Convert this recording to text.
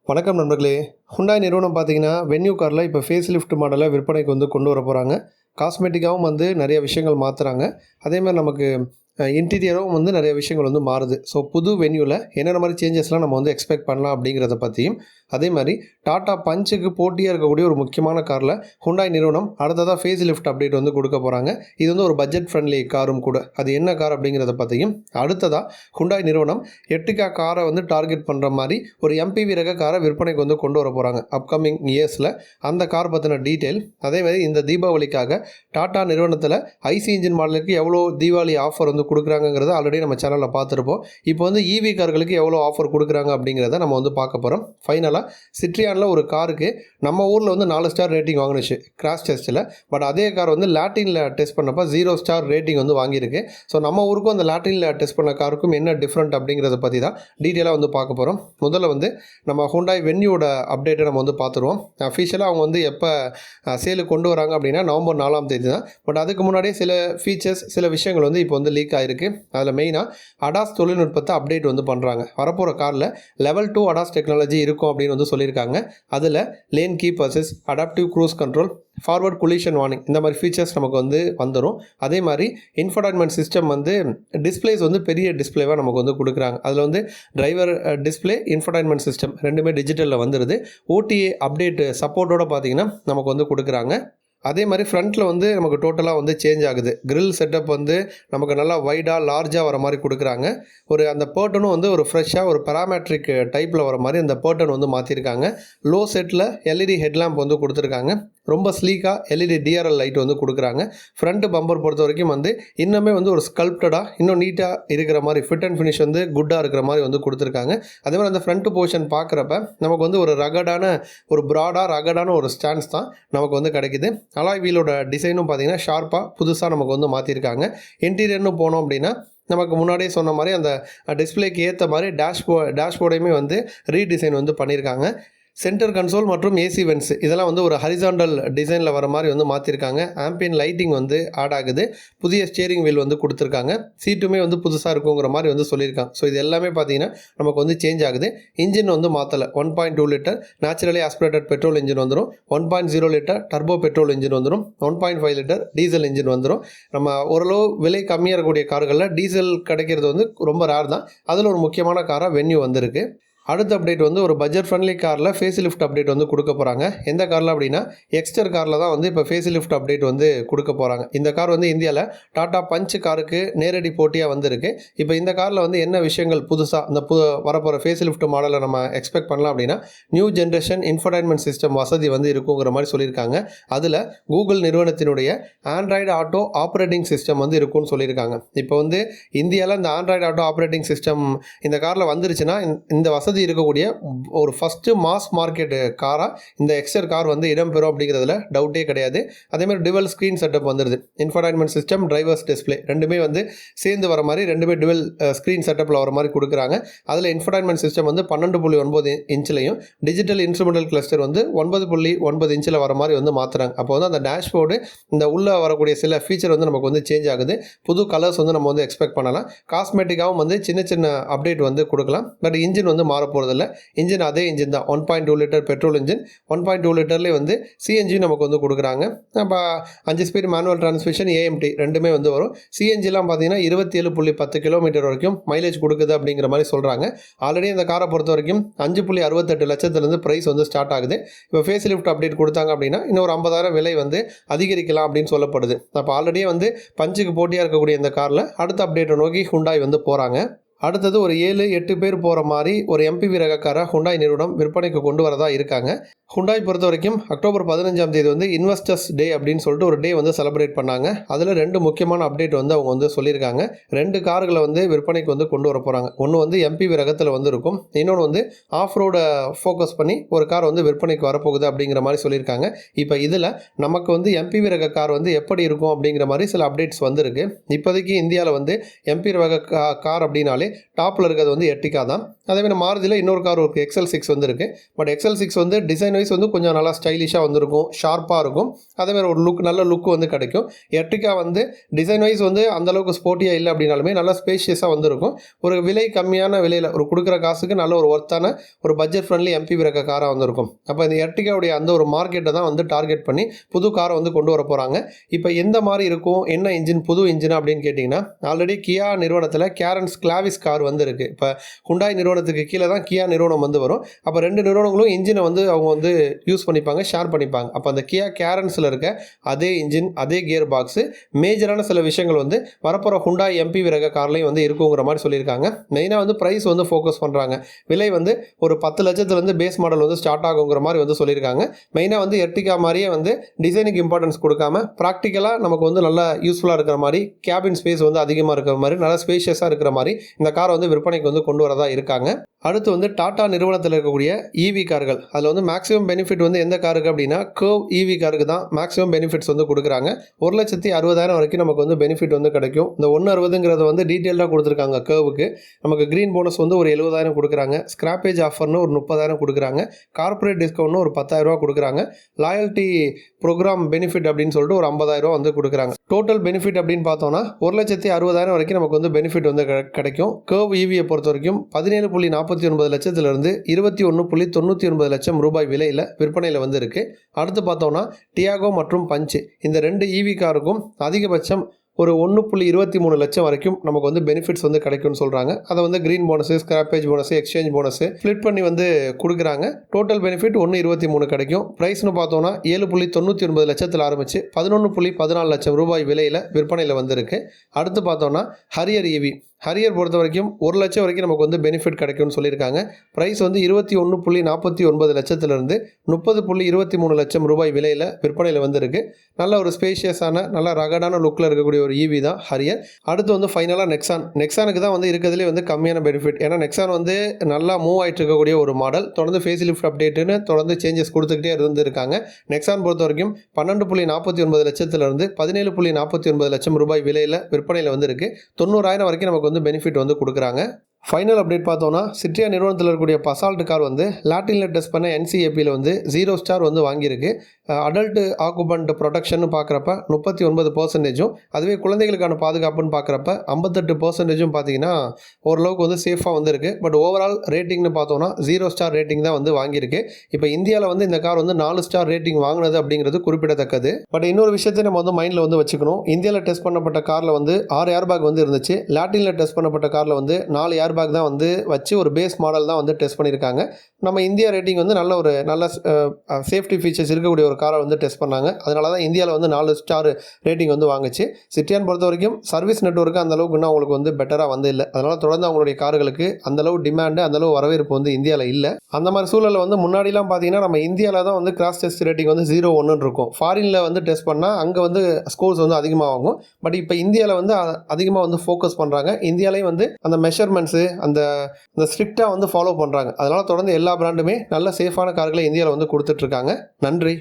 வணக்கம் நண்பர்களே. ஹுண்டாய் நிறுவனம் பார்த்தீங்கன்னா, வென்யூ காரில் இப்போ ஃபேஸ் லிஃப்ட் மாடலை விற்பனைக்கு கொண்டு வர போகிறாங்க. காஸ்மெட்டிக்காவும் நிறைய விஷயங்கள் மாற்றுறாங்க. அதேமாதிரி நமக்கு இன்டீரியரும் நிறைய விஷயங்கள் மாறுது. ஸோ புது வென்யூவில் என்னென்ன மாதிரி சேஞ்சஸ்லாம் நம்ம எக்ஸ்பெக்ட் பண்ணலாம் அப்படிங்கிறத பற்றியும், அதே மாதிரி டாடா பஞ்சுக்கு போட்டியாக இருக்கக்கூடிய ஒரு முக்கியமான காரில் ஹுண்டாய் நிறுவனம் அடுத்ததாக ஃபேஸ் லிஃப்ட் அப்டேட் கொடுக்க போகிறாங்க. இது ஒரு பட்ஜெட் ஃப்ரெண்ட்லி காரும் கூட. அது என்ன கார் அப்படிங்கிறத பற்றியும், அடுத்ததாக ஹுண்டாய் நிறுவனம் எர்டிகா காரை டார்கெட் பண்ணுற மாதிரி ஒரு எம்பிவி ரக காரை விற்பனைக்கு கொண்டு வர போகிறாங்க அப்கமிங் இயர்ஸில். அந்த கார் பற்றின டீட்டெயில், அதே மாதிரி இந்த தீபாவளிக்காக டாடா நிறுவனத்தில் ஐசி இன்ஜின் மாடலுக்கு எவ்வளோ தீபாவளி ஆஃபர் கொடுக்குறாங்கிறத ஆல்ரெடி நம்ம சேனலில் பார்த்துருப்போம். இப்போ இவி கார்களுக்கு எவ்வளோ ஆஃபர் கொடுக்குறாங்க அப்படிங்கிறத நம்ம பார்க்க போகிறோம். ஃபைனலாக சிட்ரியானில் ஒரு காருக்கு நம்ம ஊரில் 4 ஸ்டார் ரேட்டிங் வாங்கினுச்சு கிராஷ் டெஸ்ட்டில். பட் அதே கார் லாட்டினில் டெஸ்ட் பண்ணப்போ 0 ஸ்டார் ரேட்டிங் வாங்கியிருக்கு. ஸோ நம்ம ஊருக்கும் அந்த லாட்டினில் டெஸ்ட் பண்ண காருக்கும் என்ன டிஃப்ரெண்ட் அப்படிங்கிறத பற்றி தான் டீட்டெயிலாக பார்க்க போகிறோம். முதல்ல நம்ம ஹுண்டாய் வென்யூட அப்டேட்டை நம்ம பார்த்துருவோம். அஃபிஷியலாக அவங்க எப்போ சேலுக்கு கொண்டு வராங்க அப்படின்னா நவம்பர் 4ஆம் தேதி தான். பட் அதுக்கு முன்னாடியே சில ஃபீச்சர்ஸ், சில விஷயங்கள் இப்போ லீக் ஆகிருக்கு. அதில் மெயினாக அடாஸ் தொழில்நுட்பத்தை அப்டேட் பண்ணுறாங்க. வரப்போகிற காரில் லெவல் 2 அடாஸ் டெக்னாலஜி இருக்கும் அப்படின்னு சொல்லியிருக்காங்க. அதில் lane keep assist, adaptive cruise control, forward collision warning, இந்த மாதிரி ஃபீச்சர்ஸ் நமக்கு வந்துடும். அதே மாதிரி இன்ஃபோடைன்மெண்ட் சிஸ்டம் டிஸ்பிளேஸ் பெரிய டிஸ்பிளேவாக நமக்கு கொடுக்குறாங்க. அதில் டிரைவர் டிஸ்பிளே, இன்ஃபோடைன்மெண்ட் சிஸ்டம் ரெண்டுமே டிஜிட்டலில் வந்துடுது. ஓடிஏ அப்டேட் சப்போர்ட்டோடு பார்த்தீங்கன்னா நமக்கு கொடுக்குறாங்க. அதே மாதிரி ஃப்ரண்ட்டில் நமக்கு டோட்டலாக சேஞ்ச் ஆகுது. கிரில் செட்டப் நமக்கு நல்லா வைடாக லார்ஜாக வர மாதிரி கொடுக்குறாங்க. அந்த பேர்ட்டனும் ஒரு ஃப்ரெஷ்ஷாக ஒரு பேராமெட்ரிக் டைப்பில் வர மாதிரி அந்த பேர்ட்டன் மாற்றிருக்காங்க. லோ செட்டில் எல்இடி ஹெட்லாம்ப் கொடுத்துருக்காங்க. ரொம்ப ஸ்லீக்காக எல்இடி டிஆர்எல் லைட் கொடுக்குறாங்க. ஃப்ரண்ட் பம்பர் பொறுத்த வரைக்கும் இன்னுமே ஒரு ஸ்கல்ப்டடாக இன்னும் நீட்டாக இருக்கிற மாதிரி, ஃபிட் அண்ட் ஃபினிஷ் குட்டாக இருக்கிற மாதிரி கொடுத்துருக்காங்க. அதே மாதிரி அந்த ஃப்ரண்ட் போர்ஷன் பார்க்குறப்ப நமக்கு ஒரு ரகடான, ஒரு ப்ராடாக ரகடான ஒரு ஸ்டாண்ட்ஸ் தான் நமக்கு கிடைக்குது. அலாய் வீலோட டிசைனும் பார்த்தீங்கன்னா ஷார்ப்பாக புதுசாக நமக்கு மாற்றிருக்காங்க. இன்டீரியர்னு போனோம் அப்படின்னா நமக்கு முன்னாடியே சொன்ன மாதிரி அந்த டிஸ்பிளேக்கு ஏற்ற மாதிரி டேஷ்போர்டையுமே ரீடிசைன் பண்ணியிருக்காங்க. சென்டர் கன்சோல் மற்றும் ஏசி வென்ட்ஸ் இதெல்லாம் ஒரு ஹரிசாண்டல் டிசைனில் வர மாதிரி மாற்றிருக்காங்க. ஆம்பியன் லைட்டிங் ஆட் ஆகுது. புதிய ஸ்டியரிங் வீல் கொடுத்துருக்காங்க. சீட்டுமே புதுசாக இருக்குங்கிற மாதிரி சொல்லியிருக்காங்க. ஸோ இது எல்லாமே பார்த்தீங்கன்னா நமக்கு சேஞ்ச் ஆகுது. இன்ஜின் மாற்றலை. 1.2 litre naturally aspirated petrol engine வந்துடும். 1.0 லிட்டர் டர்போ பெட்ரோல் இன்ஜின் வந்துடும். 1.5 லிட்டர் டீசல் இன்ஜின் வந்துடும். நம்ம ஓரளவு விலை கம்மியாக இருக்கக்கூடிய கார்களில் டீசல் கிடைக்கிறது ரொம்ப ரேர் தான். அதில் ஒரு முக்கியமான காராக வென்யூ வந்திருக்கு. அடுத்த அப்டேட் ஒரு பட்ஜெட் ஃப்ரெண்ட்லி காரில் ஃபேஸ் லிஃப்ட் அப்டேட் கொடுக்க போகிறாங்க. எந்த காரில் அப்படின்னா எக்ஸ்டர் காரில் தான் இப்போ ஃபேஸ் லிஃப்ட் அப்டேட் கொடுக்க போகிறாங்க. இந்த கார் இந்தியாவில் டாடா பஞ்ச் காருக்கு நேரடி போட்டியாக வந்திருக்கு. இப்போ இந்த காரில் என்ன விஷயங்கள் புதுசாக இந்த வரப்போகிற ஃபேஸ் லிஃப்ட் மாடலை நம்ம எக்ஸ்பெக்ட் பண்ணலாம் அப்படின்னா, நியூ ஜென்ரேஷன் இன்ஃபோடைன்மெண்ட் சிஸ்டம் வசதி இருக்குங்கிற மாதிரி சொல்லியிருக்காங்க. அதில் கூகுள் நிறுவனத்தினுடைய ஆண்ட்ராய்டு ஆட்டோ ஆப்ரேட்டிங் சிஸ்டம் இருக்கும்னு சொல்லியிருக்காங்க. இப்போ இந்தியாவில் இந்த ஆண்ட்ராய்டு ஆட்டோ ஆப்ரேட்டிங் சிஸ்டம் இந்த காரில் வந்துருச்சுன்னா இந்த வசதி இருக்கக்கூடிய ஒரு ஃபஸ்ட்டு மாஸ் மார்க்கெட் காராக இந்த எக்ஸ்டர் கார் இடம்பெறும் அப்படிங்கிறதுல டவுட்டே கிடையாது. அதேமாதிரி டுவல் ஸ்க்ரீன் செட்டப் வந்துடுது. இன்ஃபோடைன்மெண்ட் சிஸ்டம், டிரைவர்ஸ் டிஸ்பிளே ரெண்டுமே சேர்ந்து வர மாதிரி, ரெண்டுமே டுவல் ஸ்க்ரீன் செட்டப்பில் வர மாதிரி கொடுக்குறாங்க. அதில் இன்ஃபோடைன்மெண்ட் சிஸ்டம் 12.9 இன்ச்சிலையும், டிஜிட்டல் இன்ஸ்ட்ருமெண்டல் கிளஸ்டர் 9.9 இன்ச்சில் வர மாதிரி மாற்றுறாங்க. அப்போ அந்த டேஷ்போர்டு இந்த உள்ளே வரக்கூடிய சில ஃபீச்சர் நமக்கு சேஞ்ச் ஆகுது. புது கலர்ஸ் நம்ம எக்ஸ்பெக்ட் பண்ணலாம். காஸ்மெட்டிக்காகவும் சின்ன சின்ன அப்டேட் கொடுக்கலாம். பட் இன்ஜின் மாற போகிறதில்ல. இன்ஜின் அதே இன்ஜின் தான். 1.2 லிட்டர் பெட்ரோல் இன்ஜின். 1.2 லிட்டர்லேயே சிஎன்ஜி நமக்கு கொடுக்குறாங்க. இப்போ 5 ஸ்பீட் மேனுவல் டிரான்ஸ்மிஷன், ஏஎம்டி ரெண்டுமே வரும். சிஎன்ஜிலாம் பார்த்தீங்கன்னா 27.10 கிலோமீட்டர் வரைக்கும் மைலேஜ் கொடுக்குது அப்படிங்கிற மாதிரி சொல்கிறாங்க. ஆல்ரெடி இந்த காரை பொறுத்த வரைக்கும் 5.68 லட்சத்துலேருந்து ப்ரைஸ் ஸ்டார்ட் ஆகுது. இப்போ ஃபேஸ் லிஃப்ட் அப்டேட் கொடுத்தாங்க அப்படின்னா இன்னும் ஒரு 50,000 விலை அதிகரிக்கலாம் அப்படின்னு சொல்லப்படுது. அப்போ ஆல்ரெடியே பஞ்சுக்கு போட்டியாக இருக்கக்கூடிய இந்த காரில் அடுத்த அப்டேட்டை நோக்கி ஹுண்டாய் போகிறாங்க. அடுத்தது ஒரு 7-8 பேர் போகிற மாதிரி ஒரு எம்பிவி ரக காரை ஹுண்டாய் நிறுவனம் விற்பனைக்கு கொண்டு வரதா இருக்காங்க. ஹுண்டாய் பொறுத்த வரைக்கும் அக்டோபர் 15ஆம் தேதி இன்வெஸ்டர்ஸ் டே அப்படின்னு சொல்லிட்டு ஒரு டே செலிப்ரேட் பண்ணாங்க. அதில் 2 முக்கியமான அப்டேட் அவங்க சொல்லியிருக்காங்க. 2 கார்களை விற்பனைக்கு கொண்டு வர போகிறாங்க. ஒன்று எம்பிவி ரகத்தில் இருக்கும். இன்னொன்று ஆஃப் ரோடை ஃபோக்கஸ் பண்ணி ஒரு கார் விற்பனைக்கு வரப்போகுது அப்படிங்கிற மாதிரி சொல்லியிருக்காங்க. இப்போ இதில் நமக்கு எம்பிவி ரக கார் எப்படி இருக்கும் அப்படிங்கிற மாதிரி சில அப்டேட்ஸ் வந்திருக்கு. இப்போதைக்கு இந்தியாவில் எம்பி ரக கார் அப்படின்னாலே டாப்பில் இருக்கிறது வந்து எர்டிகா தான். அதேமாதிரி மாருதியில் இன்னொரு கார் இருக்குது, XL6 வந்து இருக்குது. பட் XL6 வந்து டிசைன் வைஸ் வந்து கொஞ்சம் நல்லா ஸ்டைலிஷாக வந்துருக்கும், ஷார்ப்பாக இருக்கும். அதேமாதிரி ஒரு நல்ல லுக் வந்து கிடைக்கும். எர்டிகா வந்து டிசைன் வைஸ் வந்து அந்தளவுக்கு ஸ்போர்ட்டியாக இல்லை அப்படின்னாலுமே நல்லா ஸ்பேஷியஸாக வந்துருக்கும். ஒரு விலை கம்மியான விலையில் ஒரு கொடுக்குற காசுக்கு நல்ல ஒரு ஒர்த்தான ஒரு பட்ஜெட் ஃப்ரெண்ட்லி MPV ரக காராக வந்திருக்கும். அப்போ இந்த எர்டிகாவுடைய அந்த ஒரு மார்க்கெட்டை தான் வந்து டார்கெட் பண்ணி புது காரை வந்து கொண்டு வர போகிறாங்க. இப்போ எந்த மாதிரி இருக்கும், என்ன இன்ஜின், புது இன்ஜின் அப்படின்னு கேட்டிங்கன்னா, ஆல்ரெடி கியா நிறுவனத்தில் கேரன்ஸ் கிளாவிஸ் கார் வந்து இருக்குது. இப்போ ஹுண்டாய் நிறுவனத்துக்கு கீழே தான் கியா நிறுவனம் வந்து வரும். அப்போ 2 நிறுவனங்களும் இன்ஜினை வந்து அவங்க வந்து யூஸ் பண்ணிப்பாங்க, ஷேர் பண்ணிப்பாங்க. அப்போ அந்த கியா கேரன்ஸில் இருக்க அதே இன்ஜின், அதே கியர் பாக்ஸு, மேஜரான சில விஷயங்கள் வந்து வரப்போகிற ஹுண்டாய் MPV ரக கார்லையும் வந்து இருக்குங்கிற மாதிரி சொல்லியிருக்காங்க. மெயினாக வந்து ப்ரைஸ் வந்து ஃபோக்கஸ் பண்ணுறாங்க. விலை வந்து ஒரு 10 லட்சத்துலேருந்து பேஸ் மாடல் வந்து ஸ்டார்ட் ஆகுங்கிற மாதிரி வந்து சொல்லியிருக்காங்க. மெயினாக வந்து எர்டிகா மாதிரியே வந்து டிசைனுக்கு இம்பார்ட்டன்ஸ் கொடுக்காம ப்ராக்டிக்கலாக நமக்கு வந்து நல்லா யூஸ்ஃபுல்லாக இருக்கிற மாதிரி, கேபின் ஸ்பேஸ் வந்து அதிகமாக இருக்கிற மாதிரி, நல்லா ஸ்பேஷியஸாக இருக்கிற மாதிரி இந்த காரை வந்து விற்பனைக்கு வந்து கொண்டு வரதா இருக்காங்க. அடுத்து வந்து டாடா நிறுவனத்தில் இருக்கக்கூடிய EV கார்கள், அதில் வந்து மேக்ஸிமம் பெனிஃபிட் வந்து எந்த காருக்கு அப்படின்னா கர்வ் EV காருக்கு தான் மேக்ஸிமம் பெனிஃபிட்ஸ் வந்து கொடுக்குறாங்க. 1,60,000 வரைக்கும் நமக்கு வந்து பெனிஃபிட் வந்து கிடைக்கும். இந்த 160ங்கிறத வந்து டீட்டெயிலாக கொடுத்துருக்காங்க. கர்வுக்கு நமக்கு க்ரீன் போனஸ் வந்து ஒரு 70,000 கொடுக்குறாங்க, ஸ்கிராப்பேஜ் ஆஃபர்னு ஒரு 30,000 கொடுக்குறாங்க, கார்பரேட் டிஸ்கவுண்ட்னு ஒரு 10,000 ரூபா கொடுக்குறாங்க, லாயல்ட்டி ப்ரோக்ராம் பெனிஃபிட் அப்படின்னு சொல்லிட்டு ஒரு 50,000 ரூபா வந்து கொடுக்குறாங்க. டோட்டல் பெனிஃபிட் அப்படின்னு பார்த்தோன்னா 1,60,000 வரைக்கும் நமக்கு வந்து பெனிஃபிட் வந்து கிடைக்கும். கர்வ் EVயை பொறுத்த வரைக்கும் 17.49 லட்சத்திலிருந்து 21.99 லட்சம் ரூபாய் விலையில் விற்பனையில் வந்து இருக்குது. அடுத்து பார்த்தோன்னா டியாகோ மற்றும் பஞ்ச், இந்த 2 EV காருக்கும் அதிகபட்சம் ஒரு 1.23 லட்சம் வரைக்கும் நமக்கு வந்து பெனிஃபிட்ஸ் வந்து கிடைக்கும்னு சொல்கிறாங்க. அதை வந்து green bonus, scrappage bonus, exchange bonus split பண்ணி வந்து கொடுக்குறாங்க. டோட்டல் பெனிஃபிட் 1.23 கிடைக்கும். ப்ரைஸ்னு பார்த்தோன்னா 7.99 லட்சத்தில் ஆரம்பித்து 11.14 லட்சம் ரூபாய் விலையில் விற்பனையில் வந்திருக்கு. அடுத்து பார்த்தோன்னா ஹரியர் EV, ஹரியர் பொறுத்த வரைக்கும் 1 லட்சம் வரைக்கும் நமக்கு வந்து பெனிஃபிட் கிடைக்கும்னு சொல்லியிருக்காங்க. ப்ரைஸ் வந்து 21.49 லட்சத்திலிருந்து 30.23 லட்சம் ரூபாய் விலையில் விற்பனையில் வந்திருக்கு. நல்ல ஒரு ஸ்பேஷியஸான நல்ல ரகடான லுக்கில் இருக்கக்கூடிய ஒரு EV தான் ஹரியர். அடுத்து வந்து ஃபைனலாக நெக்ஸானுக்கு தான் வந்து இருக்கிறதுலே வந்து கம்மியான பெனிஃபிட். ஏன்னா நெக்ஸான் வந்து நல்லா மூவ் ஆகிட்டு இருக்கக்கூடிய ஒரு மாடல், தொடர்ந்து ஃபேஸ் லிஃப்ட் அப்டேட்டுன்னு தொடர்ந்து சேஞ்சஸ் கொடுத்துக்கிட்டே இருந்திருக்காங்க. நெக்ஸான் பொறுத்த வரைக்கும் 12.49 லட்சத்திலிருந்து 17.49 லட்சம் ரூபாய் விலையில் விற்பனையில் வந்திருக்கு. 90,000 வரைக்கும் நமக்கு வந்து பெனிஃபிட் வந்து கொடுக்குறாங்க. ஃபைனல் அப்டேட் பார்த்தோன்னா சிட்ரியா நிறுவனத்தில் இருக்கக்கூடிய பசால்ட் கார் வந்து லாட்டினில் டெஸ்ட் பண்ண NCAPயில் வந்து 0 ஸ்டார் வந்து வாங்கியிருக்கு. அடல்ட் ஆக்குபண்ட் ப்ரொடெக்ஷன் பார்க்குறப்ப 39%, அதுவே குழந்தைகளுக்கான பாதுகாப்புன்னு பார்க்குறப்ப 58% பார்த்தீங்கன்னா ஓரளவுக்கு வந்து சேஃபாக வந்துருக்கு. பட் ஓவரால் ரேட்டிங்னு பார்த்தோன்னா 0 ஸ்டார் ரேட்டிங் தான் வந்து வாங்கியிருக்கு. இப்போ இந்தியாவில் வந்து இந்த கார் வந்து 4 ஸ்டார் ரேட்டிங் வாங்கினது அப்படிங்கிறது குறிப்பிடத்தக்கது. பட் இன்னொரு விஷயத்தை நம்ம வந்து மைண்டில் வந்து வச்சுக்கணும். இந்தியாவில் டெஸ்ட் பண்ணப்பட்ட காரில் வந்து 6 ஏர்பேக் வந்து இருந்துச்சு. லாட்டினில் டெஸ்ட் பண்ணப்பட்ட காரில் வந்து 4 ஏர்பேக் தான் வந்து வச்சு ஒரு பேஸ் மாடல் தான் வந்து டெஸ்ட் பண்ணியிருக்காங்க. நம்ம இந்தியா ரேட்டிங் வந்து நல்ல சேஃப்டி ஃபீச்சர்ஸ் இருக்கக்கூடிய ஒரு காரை வந்து டெஸ்ட் பண்ணாங்க. அதனால தான் இந்தியாவில் வந்து 4 ஸ்டார் ரேட்டிங் வந்து வாங்குச்சு. சிட்ரியான் பொறுத்த வரைக்கும் சர்வீஸ் நெட்வொர்க்கு அந்தளவுக்கு இன்னும் அவங்களுக்கு வந்து பெட்டராக வந்து இல்லை. அதனால் தொடர்ந்து அவங்களுடைய கார்களுக்கு அந்தளவு டிமாண்டு, அந்தளவு வரவேற்பு வந்து இந்தியாவில் இல்லை. அந்த மாதிரி சூழலில் வந்து முன்னாடிலாம் பார்த்தீங்கன்னா நம்ம இந்தியாவில் தான் வந்து கிராஸ் டெஸ்ட் ரேட்டிங் வந்து 0-1 இருக்கும். ஃபாரினில் வந்து டெஸ்ட் பண்ணால் அங்கே வந்து ஸ்கோர்ஸ் வந்து அதிகமாக வாங்கும். பட் இப்போ இந்தியாவில் வந்து அதிகமாக வந்து ஃபோக்கஸ் பண்ணுறாங்க. இந்தியாவிலையும் வந்து அந்த மெஷர்மெண்ட்ஸு அந்த ஸ்ட்ரிக்டாக வந்து ஃபாலோ பண்ணுறாங்க. அதனால் தொடர்ந்து எல்லா பிராண்டுமே நல்ல சேஃபான கார்களை இந்தியாவில் வந்து கொடுத்துட்ருக்காங்க. நன்றி.